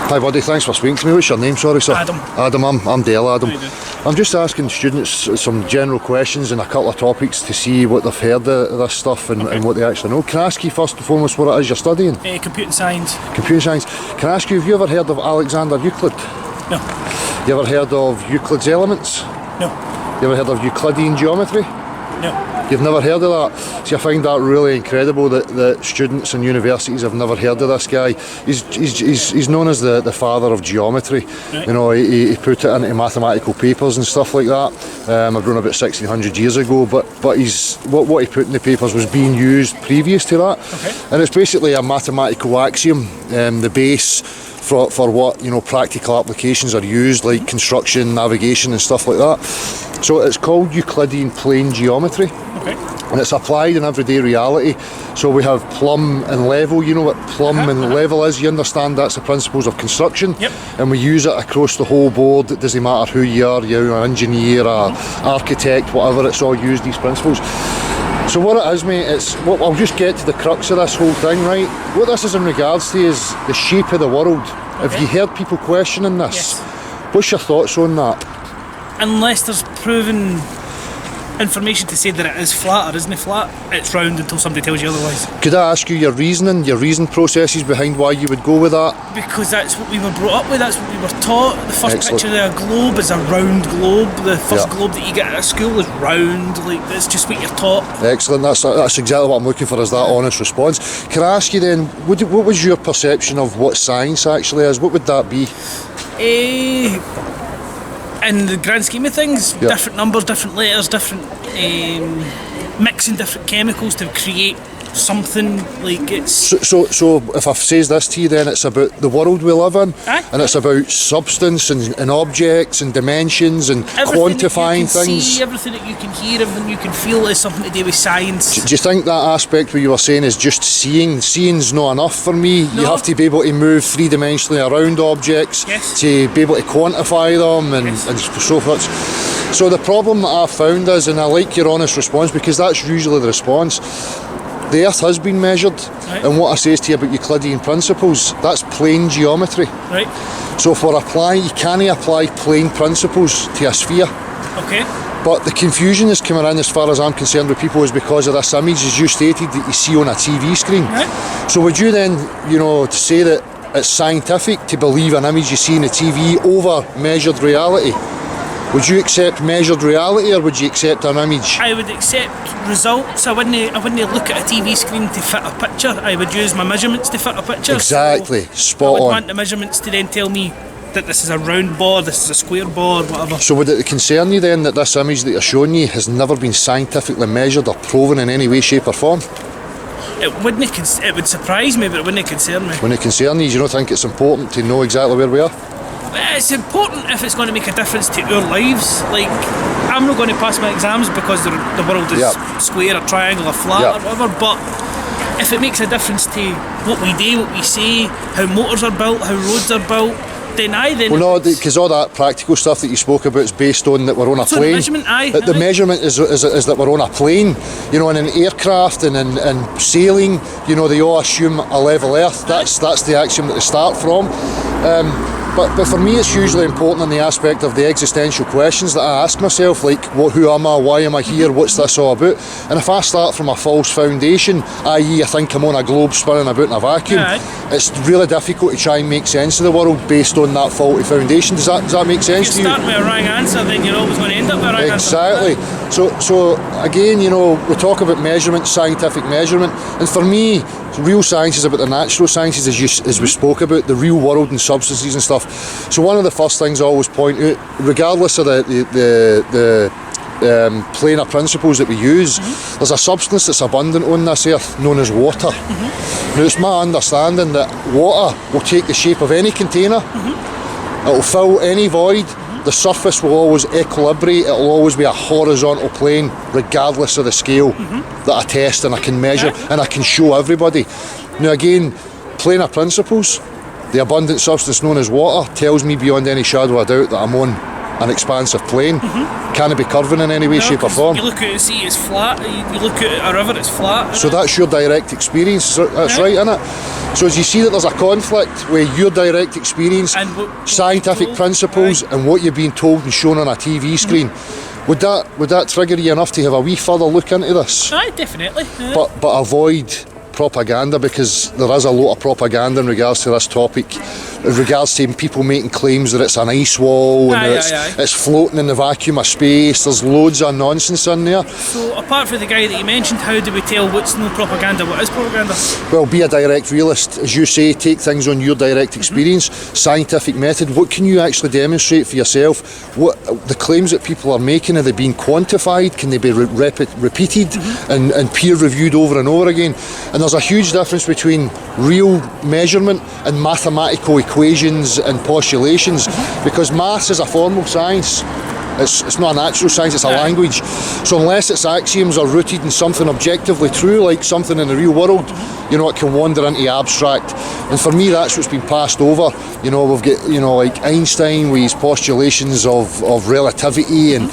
Hi buddy, thanks for speaking to me. What's your name, sorry sir? Adam. Adam, I'm Dale Adam. How you doing? I'm just asking students some general questions and a couple of topics to see what they've heard of this stuff and what they actually know. Can I ask you first and foremost what it is you're studying? Computer science. Computer science. Can I ask you, have you ever heard of Alexander Euclid? No. You ever heard of Euclid's Elements? No. You ever heard of Euclidean geometry? No. You've never heard of that? See, I find that really incredible that students and universities have never heard of this guy. He's known as the father of geometry. Right. You know, he put it into mathematical papers and stuff like that. Around about 1600 years ago. But what he put in the papers was being used previous to that. Okay. And it's basically a mathematical axiom, the base for what, you know, practical applications are used, like construction, navigation and stuff like that. So it's called Euclidean plane geometry. Okay. And it's applied in everyday reality. So we have plumb and level. You know what plumb and level is? You understand that's the principles of construction. Yep. And we use it across the whole board. It doesn't matter who you are, you're an engineer, an architect, whatever, it's all used, these principles. So what it is, mate, I'll just get to the crux of this whole thing, right? What this is in regards to is the shape of the world. Okay. Have you heard people questioning this? Yes. What's your thoughts on that? Unless there's proven information to say that it is flat or isn't flat, it's round until somebody tells you otherwise. Could I ask you your reason processes behind why you would go with that? Because that's what we were brought up with, that's what we were taught. The first Excellent. picture of a globe is a round globe. The first Yeah. globe that you get at school is round. Like, that's just what you're taught. Excellent, that's exactly what I'm looking for, is that honest response. Can I ask you then, what was your perception of what science actually is? What would that be? In the grand scheme of things, Yeah. different numbers, different letters, different mixing different chemicals to create something. Like, it's So if I says this to you, then it's about the world we live in, Aye. and it's about substance and objects and dimensions and everything quantifying that you can things. see, everything that you can hear, everything you can feel is something to do with science. Do you think that aspect where you were saying is just seeing? Seeing's not enough for me. You No. have to be able to move three-dimensionally around objects, Yes. to be able to quantify them and so forth. So the problem that I've found is, and I like your honest response because that's usually the response, the Earth has been measured, Right. and what I say to you about Euclidean principles, that's plane geometry. Right? So you can't apply plane principles to a sphere. Okay. But the confusion is coming in, as far as I'm concerned, with people is because of this image, as you stated, that you see on a TV screen. Right. So would you then, to say that it's scientific to believe an image you see on the TV over measured reality? Would you accept measured reality, or would you accept an image? I would accept results. I wouldn't look at a TV screen to fit a picture. I would use my measurements to fit a picture. Exactly, So I spot would on. want the measurements to then tell me that this is a round board, this is a square board, whatever. So would it concern you then that this image that you're showing you has never been scientifically measured or proven in any way, shape or form? It would surprise me, but it wouldn't concern me. When it concerns you, do you not think it's important to know exactly where we are? It's important if it's going to make a difference to our lives. Like, I'm not going to pass my exams because the world is Yeah. square or triangle or flat Yeah. or whatever, but if it makes a difference to what we do, what we say, how motors are built, how roads are built, then Well, no, because all that practical stuff that you spoke about is based on that we're on a So the plane. measurement, aye, The aye. measurement is that we're on a plane. In an aircraft and in sailing, they all assume a level Earth. That's the axiom that they start from. But for me, it's usually important in the aspect of the existential questions that I ask myself, like, who am I, why am I here, what's this all about? And if I start from a false foundation, i.e. I think I'm on a globe spinning about in a vacuum, Aye. it's really difficult to try and make sense of the world based on that faulty foundation. Does that make sense If to you you? start with a wrong answer, then you're always going to end up with a wrong Exactly. answer. So again, we talk about measurement, scientific measurement, and for me, real science is about the natural sciences, as we spoke about, the real world and substances and stuff. So one of the first things I always point out, regardless of the planar principles that we use, there's a substance that's abundant on this earth known as water. Now, it's my understanding that water will take the shape of any container, it will fill any void. The surface will always equilibrate, it will always be a horizontal plane regardless of the scale that I test and I can measure and I can show everybody. Now again, planar principles, the abundant substance known as water tells me beyond any shadow of doubt that I'm on an expansive plane. Can it be curving in any way, shape or 'cause form? You look at the sea, it's flat. You look at a river, it's flat. So that's your direct experience, that's right, isn't it? So as you see that there's a conflict with your direct experience, And what scientific you're told, principles, and what you're being told and shown on a TV screen. Would that trigger you enough to have a wee further look into this? Aye, definitely. Yeah. But avoid propaganda, because there is a lot of propaganda in regards to this topic, in regards to people making claims that it's an ice wall and that it's floating in the vacuum of space. There's loads of nonsense in there. So apart from the guy that you mentioned, how do we tell what's no propaganda, what is propaganda? Well, be a direct realist, as you say, take things on your direct experience, scientific method. What can you actually demonstrate for yourself? What the claims that people are making, are they being quantified? Can they be repeated and peer reviewed over and over again? And there's a huge difference between real measurement and mathematical equations and postulations, because maths is a formal science. It's not a natural science, it's a language. So unless its axioms are rooted in something objectively true, like something in the real world, it can wander into abstract. And for me, that's what's been passed over. We've got, like Einstein with his postulations of relativity and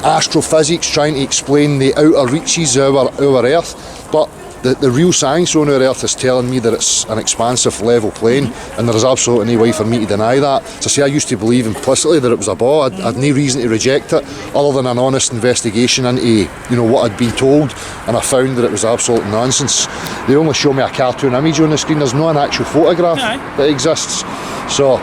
astrophysics, trying to explain the outer reaches of our Earth. But the real science on our Earth is telling me that it's an expansive level plane, and there is absolutely no way for me to deny that. So say I used to believe implicitly that it was a ball. I'd no reason to reject it other than an honest investigation into what I'd been told, and I found that it was absolute nonsense. They only show me a cartoon image on the screen. There's no an actual photograph that exists. So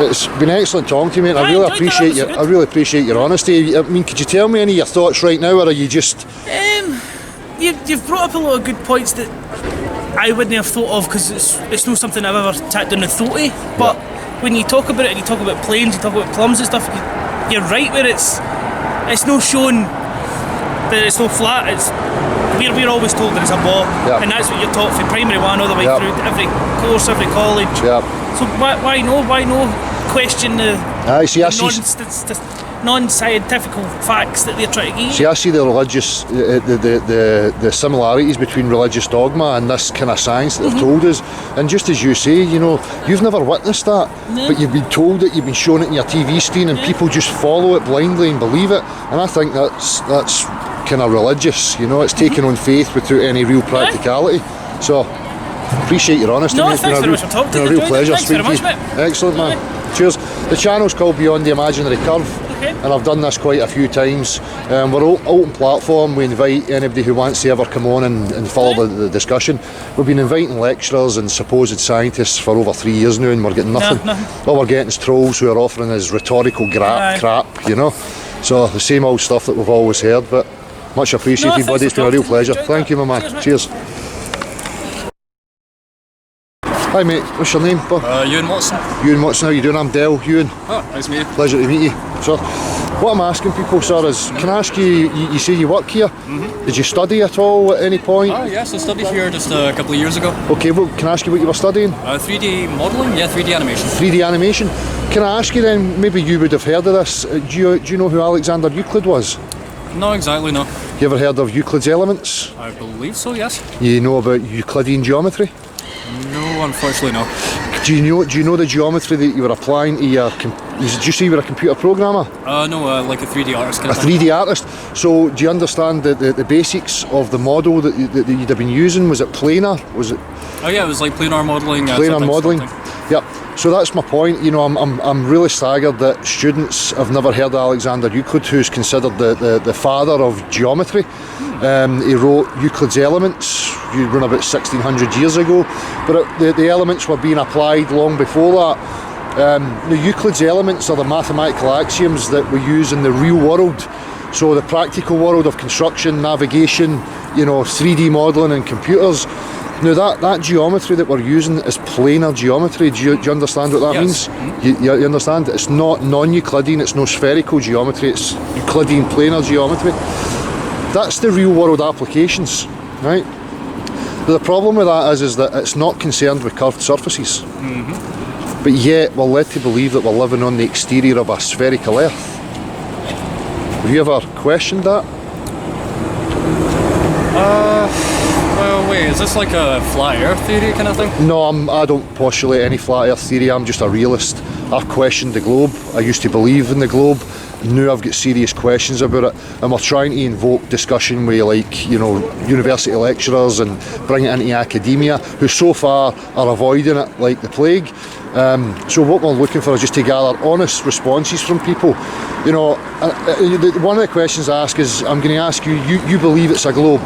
it's been excellent talking to you, mate. I really appreciate your honesty. I mean, could you tell me any of your thoughts right now, or are you just... You've brought up a lot of good points that I wouldn't have thought of, because it's not something I've ever sat down and thought of. But when you talk about it and you talk about planes, you talk about plums and stuff, you're right where it's not shown that it's not flat. We're always told that it's a ball, and that's what you're taught from primary one all the way through to every course, every college. So why no question the non-scientific facts that they're trying to give you? See, I see the religious, the similarities between religious dogma and this kind of science that they've told us. And just as you say, you've never witnessed that, but you've been told it, you've been shown it on your TV screen, and people just follow it blindly and believe it. And I think that's kind of religious. It's taken on faith without any real practicality. So, appreciate your honesty. No, mate. thanks very much for talking to me. It's been a real pleasure speaking to you. Excellent, man. Cheers. The channel's called Beyond the Imaginary Curve. And I've done this quite a few times. We're open platform. We invite anybody who wants to ever come on and follow the discussion. We've been inviting lecturers and supposed scientists for over 3 years now, and we're getting nothing. All we're getting is trolls who are offering us rhetorical crap, So the same old stuff that we've always heard, but much appreciated, buddy. It's been a real pleasure. Thank you, my man. Cheers. Hi mate, what's your name? Ewan Watson. Ewan Watson, how you doing? I'm Del, Ewan. Oh, nice to meet you. Pleasure to meet you. So, what I'm asking people, sir, is, can I ask you say you work here? Did you study at all at any point? Yes, I studied here just a couple of years ago. Okay, well, can I ask you what you were studying? 3D modelling, 3D animation. 3D animation. Can I ask you then, maybe you would have heard of this, do you know who Alexander Euclid was? No, exactly, no. You ever heard of Euclid's elements? I believe so, yes. You know about Euclidean geometry? No, unfortunately no. Do you know the geometry that you were applying to your... Did you say you were a computer programmer? No, like a 3D artist kind of thing. 3D artist. So do you understand the basics of the model that you'd have been using? Was it planar? Was it... Oh yeah, it was like planar modelling. Planar modelling. Yep. So that's my point. I'm really staggered that students have never heard of Alexander Euclid, who's considered the father of geometry. He wrote Euclid's Elements, run about 1600 years ago, but the elements were being applied long before that. The Euclid's Elements are the mathematical axioms that we use in the real world. So the practical world of construction, navigation, 3D modelling and computers. Now that geometry that we're using is planar geometry. Do you understand what that means? You understand? It's not non-Euclidean, it's no spherical geometry, it's Euclidean planar geometry. That's the real world applications, right? The problem with that is that it's not concerned with curved surfaces. But yet we're led to believe that we're living on the exterior of a spherical Earth. Have you ever questioned that? Well, wait, is this like a flat earth theory kind of thing? No, I don't postulate any flat earth theory. I'm just a realist. I've questioned the globe. I used to believe in the globe. Now I've got serious questions about it, and we're trying to invoke discussion with, like, you know, university lecturers and bring it into academia, who so far are avoiding it like the plague. So what we're looking for is just to gather honest responses from people. You know, one of the questions I ask is, I'm going to ask you, you believe it's a globe.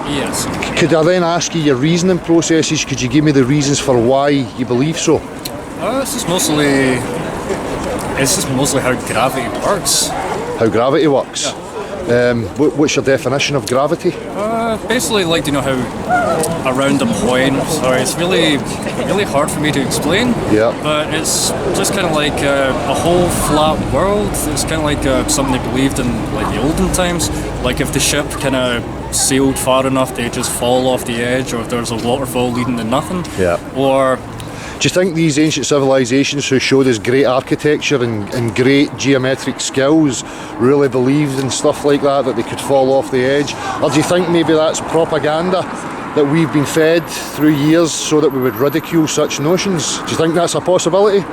Yes. Could I then ask you your reasoning processes? Could you give me the reasons for why you believe so? It's just mostly how gravity works. How gravity works? Yeah. What's your definition of gravity? Basically, like, you know how around the point. Sorry, it's really hard for me to explain. Yeah. But it's just kind of like a whole flat world. It's kind of like something they believed in, like, the olden times. Like, if the ship kind of sailed far enough, they just fall off the edge, or if there's a waterfall leading to nothing. Yeah. Or do you think these ancient civilizations who showed us great architecture and great geometric skills really believed in stuff like that they could fall off the edge? Or do you think maybe that's propaganda that we've been fed through years so that we would ridicule such notions? Do you think that's a possibility?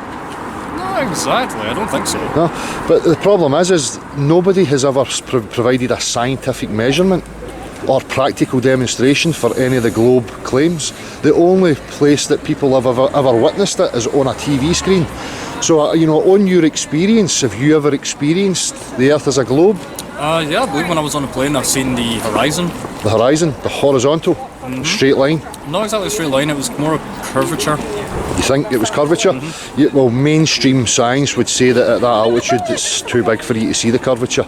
not exactly, I don't think so. No, but the problem is nobody has ever provided a scientific measurement or practical demonstration for any of the globe claims. The only place that people have ever witnessed it is on a TV screen. So, you know, on your experience, have you ever experienced the Earth as a globe? Yeah, I believe when I was on a plane, I've seen the horizon. The horizon, the horizontal, straight line. Not exactly a straight line, it was more a curvature. You think it was curvature? Yeah, well, mainstream science would say that at that altitude it's too big for you to see the curvature.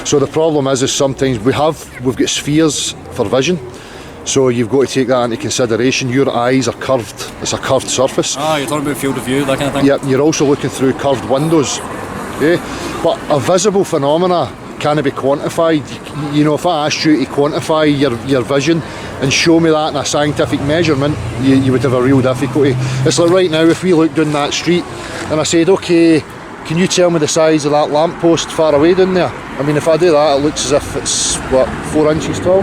So the problem is sometimes we've got spheres for vision. So you've got to take that into consideration. Your eyes are curved. It's a curved surface. Ah, you're talking about field of view, that kind of thing? Yep, you're also looking through curved windows. Okay? But a visible phenomena can't be quantified. You know, if I asked you to quantify your vision and show me that in a scientific measurement, you would have a real difficulty. It's like right now, if we looked down that street and I said, okay, can you tell me the size of that lamppost far away down there? I mean, if I do that, it looks as if it's, what, 4 inches tall?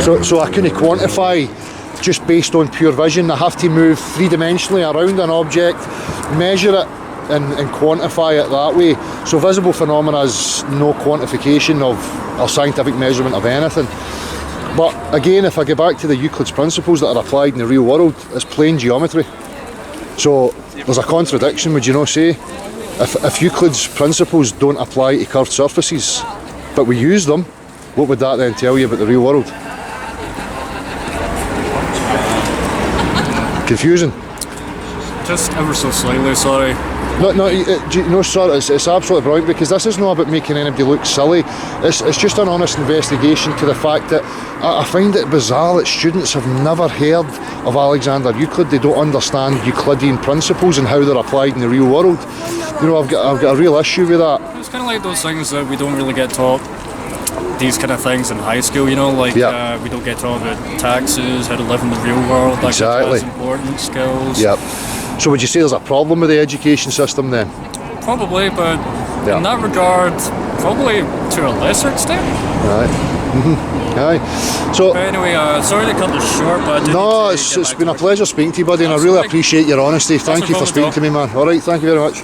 So I couldn't quantify just based on pure vision. I have to move three-dimensionally around an object, measure it and quantify it that way. So visible phenomena is no quantification of or scientific measurement of anything. But again, if I go back to the Euclid's principles that are applied in the real world, it's plane geometry. So there's a contradiction, would you not say? If Euclid's principles don't apply to curved surfaces, but we use them, what would that then tell you about the real world? Confusing? Just ever so slightly, sorry. No, sir, it's absolutely brilliant, because this is not about making anybody look silly. It's just an honest investigation to the fact that I find it bizarre that students have never heard of Alexander Euclid. They don't understand Euclidean principles and how they're applied in the real world. You know, I've got a real issue with that. It's kind of like those things that we don't really get taught, these kind of things in high school, you know, like Yep. we don't get taught about taxes, how to live in the real world, like Exactly. that's important skills. Yep. So would you say there's a problem with the education system then? Probably, but Yeah. in that regard, probably to a lesser extent. Aye. Aye. So, But anyway, sorry to cut this short, but I do no, need to it's get back been to a pleasure speaking to you, buddy, and I really Absolutely. appreciate your honesty. Thank no you for problem speaking at to me, man. All right, thank you very much.